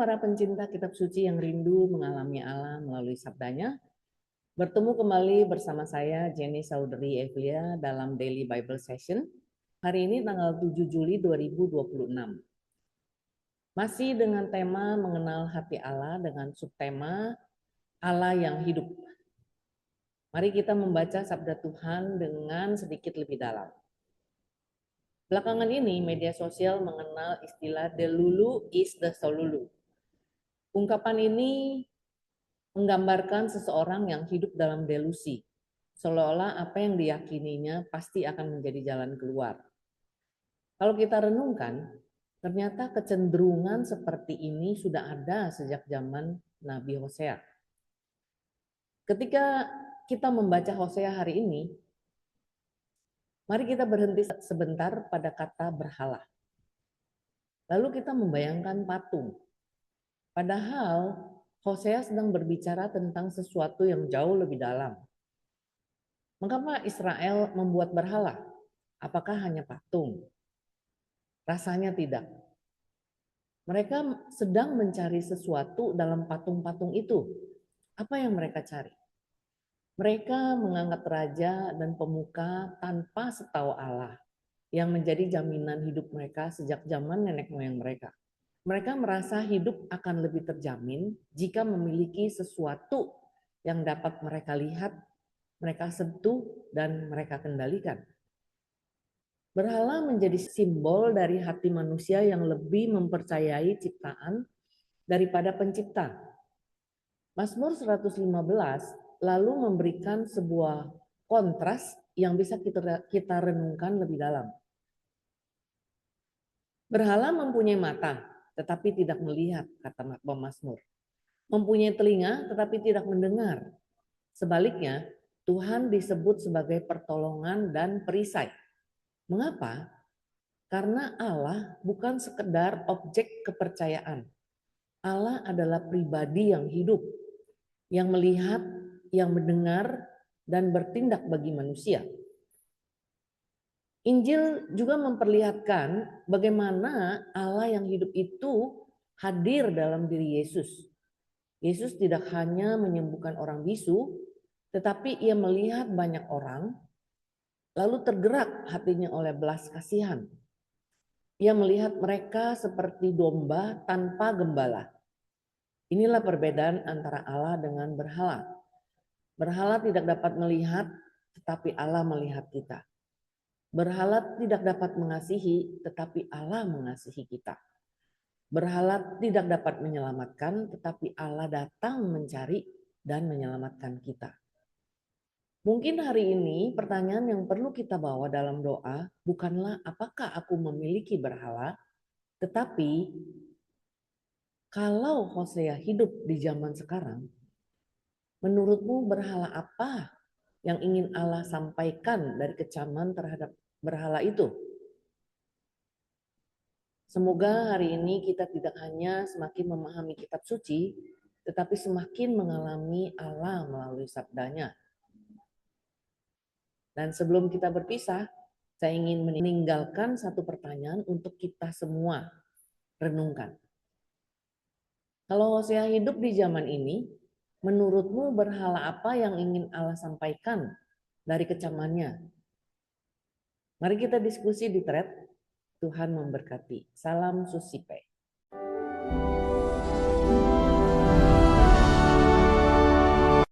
para pencinta kitab suci yang rindu mengalami Allah melalui sabdanya, bertemu kembali bersama saya Jenny Saudri Evelia dalam Daily Bible Session. Hari ini tanggal 7 Juli 2026. Masih dengan tema mengenal hati Allah dengan subtema Allah yang hidup. Mari kita membaca sabda Tuhan dengan sedikit lebih dalam. Belakangan ini media sosial mengenal istilah the lulu is the solulu. Ungkapan ini menggambarkan seseorang yang hidup dalam delusi, seolah-olah apa yang diyakininya pasti akan menjadi jalan keluar. Kalau kita renungkan, ternyata kecenderungan seperti ini sudah ada sejak zaman Nabi Hosea. Ketika kita membaca Hosea hari ini, mari kita berhenti sebentar pada kata berhala. Lalu kita membayangkan patung. Padahal Hosea sedang berbicara tentang sesuatu yang jauh lebih dalam. Mengapa Israel membuat berhala? Apakah hanya patung? Rasanya tidak. Mereka sedang mencari sesuatu dalam patung-patung itu. Apa yang mereka cari? Mereka mengangkat raja dan pemuka tanpa setahu Allah yang menjadi jaminan hidup mereka sejak zaman nenek moyang mereka. Mereka merasa hidup akan lebih terjamin jika memiliki sesuatu yang dapat mereka lihat, mereka sentuh, dan mereka kendalikan. Berhala menjadi simbol dari hati manusia yang lebih mempercayai ciptaan daripada pencipta. Mazmur 115 lalu memberikan sebuah kontras yang bisa kita renungkan lebih dalam. Berhala mempunyai mata, tetapi tidak melihat, kata pemazmur. Mempunyai telinga, tetapi tidak mendengar. Sebaliknya, Tuhan disebut sebagai pertolongan dan perisai. Mengapa? Karena Allah bukan sekedar objek kepercayaan. Allah adalah pribadi yang hidup, yang melihat, yang mendengar, dan bertindak bagi manusia. Injil juga memperlihatkan bagaimana Allah yang hidup itu hadir dalam diri Yesus. Yesus tidak hanya menyembuhkan orang bisu, tetapi ia melihat banyak orang, lalu tergerak hatinya oleh belas kasihan. Ia melihat mereka seperti domba tanpa gembala. Inilah perbedaan antara Allah dengan berhala. Berhala tidak dapat melihat, tetapi Allah melihat kita. Berhala tidak dapat mengasihi, tetapi Allah mengasihi kita. Berhala tidak dapat menyelamatkan, tetapi Allah datang mencari dan menyelamatkan kita. Mungkin hari ini pertanyaan yang perlu kita bawa dalam doa bukanlah apakah aku memiliki berhala, tetapi kalau Hosea hidup di zaman sekarang, menurutmu berhala apa yang ingin Allah sampaikan dari kecaman terhadap berhala itu? Semoga hari ini kita tidak hanya semakin memahami kitab suci, tetapi semakin mengalami Allah melalui sabdanya. Dan sebelum kita berpisah, saya ingin meninggalkan satu pertanyaan untuk kita semua renungkan. Kalau Hosea hidup di zaman ini, menurutmu berhala apa yang ingin Allah sampaikan dari kecamannya? Mari kita diskusi di thread. Tuhan memberkati. Salam Susipe.